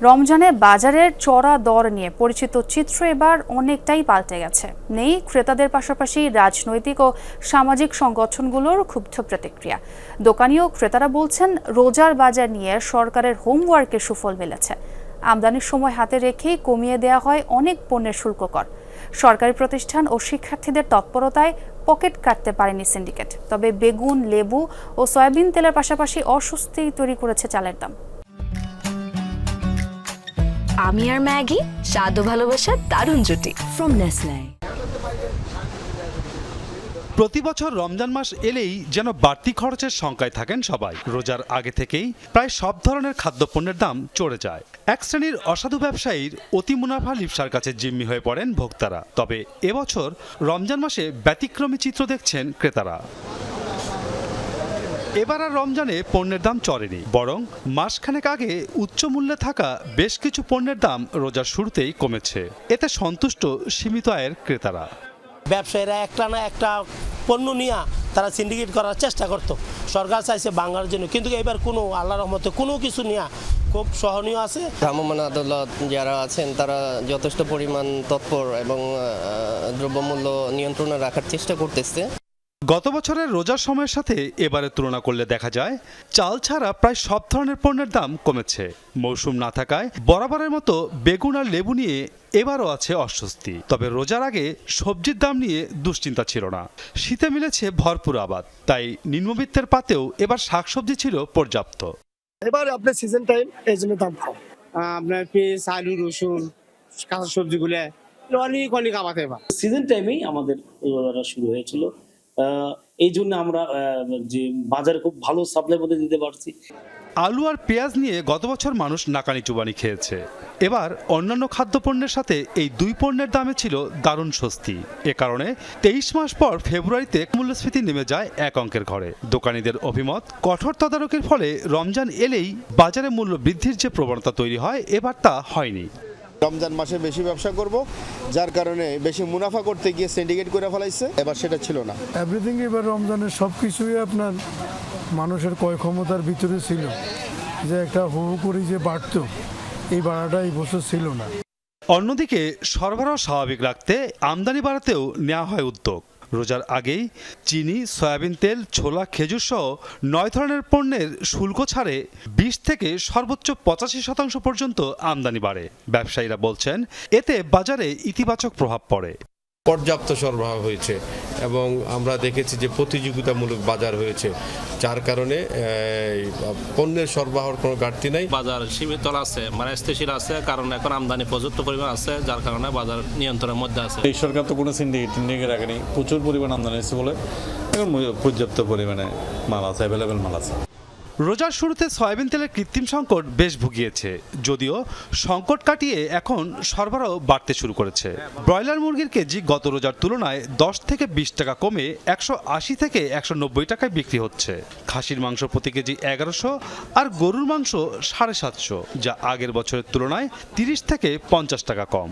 রমজানে বাজারের চড়া দর নিয়ে পরিচিত চিত্র এবার অনেকটাই পাল্টে গেছে। নেই ক্রেতাদের পাশাপাশি রাজনৈতিক ও সামাজিক সংগঠনগুলোর ক্ষুব্ধ প্রতিক্রিয়া। দোকানি ও ক্রেতারা বলছেন, রোজার বাজার নিয়ে সরকারের হোমওয়ার্কের সুফল মিলেছে। আমদানির সময় হাতে রেখেই কমিয়ে দেওয়া হয় অনেক পণ্যের শুল্ক কর। সরকারি প্রতিষ্ঠান ও শিক্ষার্থীদের তৎপরতায় পকেট কাটতে পারেনি সিন্ডিকেট। তবে বেগুন, লেবু ও সয়াবিন তেলের পাশাপাশি অস্বস্তি তৈরি করেছে চালের দাম। আমি আর ম্যাগি, স্বাদ ও ভালোবাসার দারুণ জুটি ফ্রম নেসলে। প্রতি বছর রমজান মাস এলেই যেন বাড়তি খরচের শঙ্কায় থাকেন সবাই। রোজার আগে থেকেই প্রায় সব ধরনের খাদ্যপণ্যের দাম চড়ে যায়। এক শ্রেণীর অসাধু ব্যবসায়ীর অতি মুনাফা লিপ্সার কাছে জিম্মি হয়ে পড়েন ভোক্তারা। তবে এবছর রমজান মাসে ব্যতিক্রমী চিত্র দেখছেন ক্রেতারা। এবার আর রমজানে পণ্যের দাম চড়েনি, বরং মাসখানেক আগে উচ্চ মূল্যে থাকা বেশ কিছু পণ্যের দাম রোজার শুরুতেই কমেছে। এতে সন্তুষ্ট সীমিত আয়ের ক্রেতারা। ব্যবসায়ীরা একটা না একটা পণ্য নিয়ে তারা সিন্ডিকেট করার চেষ্টা করত। সরকার চাইছে বাংলার জন্য, কিন্তু এবার কোনো আল্লাহর রহমতে কোনো কিছু নিয়ে খুব সহনীয় আছে। ভ্রাম্যমাণ আদালত যারা আছেন তারা যথেষ্ট পরিমাণ তৎপর এবং দ্রব্যমূল্য নিয়ন্ত্রণে রাখার চেষ্টা করতেছে। গত বছরের রোজার সময়ের সাথে এবারে তুলনা করলে দেখা যায় চাল ছাড়া প্রায় সব ধরনের পণ্যের দাম কমেছে। মৌসুম না থাকায় বরাবরের মতো বেগুন আর লেবু নিয়ে এবারও আছে অস্বস্তি। তবে রোজার আগে সবজির দাম নিয়ে দুশ্চিন্তা ছিল না। শীতে মিলেছে ভরপুর আবাদ, তাই নিম্নবিত্তের পাতেও এবার শাকসবজি ছিল পর্যাপ্ত। এবার আপনার সিজন টাইম, এই জন্য দাম কম। আপনার পেঁয়াজ, আলু, রসুন, কাঁচা সবজিগুলো অনেক আবাদ। এবার সিজন টাইমেই আমাদের শুরু হয়েছিল, এই জন্য আমরা যে বাজারে খুব ভালো সাপ্লাই পদ্ধতি দিতে পারছি। আলু আর পেঁয়াজ নিয়ে গত বছর মানুষ নাকানি চুবানি খেয়েছে। এবার অন্যান্য খাদ্যপণ্যের সাথে এই দুই পণ্যের দামে ছিল দারুণ স্বস্তি। এ কারণে 23 মাস পর ফেব্রুয়ারিতে মূল্যস্ফীতি নেমে যায় এক অঙ্কের ঘরে। দোকানীদের অভিমত, কঠোর তদারকির ফলে রমজান এলেই বাজারে মূল্য বৃদ্ধির যে প্রবণতা তৈরি হয়, এবার তা হয়নি। রমজান মাসে বেশি ব্যবসা করব, যার কারণে বেশি মুনাফা করতে গিয়ে সিন্ডিকেট করে ফেলাইছে। এবার সেটা ছিল না। এভরিথিং এবার রমজানের সব কিছুই আপনার মানুষের ক্রয় ক্ষমতার ভিতরে ছিল। যে একটা হু হু করে যে বাড়তো, এই বাড়াটা এই বছর ছিল না। অন্যদিকে সরবরাহ স্বাভাবিক রাখতে আমদানি বাড়াতেও নেওয়া হয় উদ্যোগ। রোজার আগেই চিনি, সয়াবিন তেল, ছোলা, খেজুর সহ 9 ধরনের পণ্যের শুল্ক ছাড়ে 20 থেকে সর্বোচ্চ 85% পর্যন্ত আমদানি বাড়ে। ব্যবসায়ীরা বলছেন, এতে বাজারে ইতিবাচক প্রভাব পড়ে। পর্যাপ্ত সরবরাহ হয়েছে এবং আমরা দেখেছি যে প্রতিযোগিতামূলক বাজার হয়েছে, যার কারণে পণ্যের সরবরাহের কোনো ঘাটতি নেই। বাজার সীমিত আছে, মানে স্থিতিশীল আছে, কারণ এখন আমদানি পর্যাপ্ত পরিমাণ আছে, যার কারণে বাজার নিয়ন্ত্রণের মধ্যে আছে। এই সরকার তো কোনো সিন্ডিকেট রাখেনি, প্রচুর পরিমাণ আমদানি আছে বলে এখন পর্যাপ্ত পরিমাণে মাল আছে, অ্যাভেলেবেল মাল আছে। রোজার শুরুতে সয়াবিন তেলের কৃত্রিম সংকট বেশ ভুগিয়েছে, যদিও সংকট কাটিয়ে এখন সরবরাহ বাড়তে শুরু করেছে। ব্রয়লার মুরগির কেজি গত রোজার তুলনায় 10 থেকে 20 টাকা কমে 180 থেকে 190 টাকায় বিক্রি হচ্ছে। খাসির মাংস প্রতি কেজি 1100 আর গরুর মাংস 750, যা আগের বছরের তুলনায় 30 থেকে 50 টাকা কম।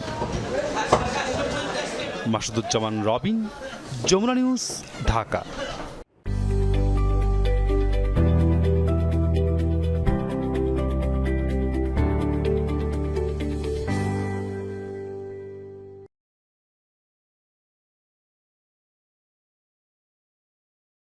মাসুদুজ্জামান রবিন, যমুনা নিউজ, ঢাকা।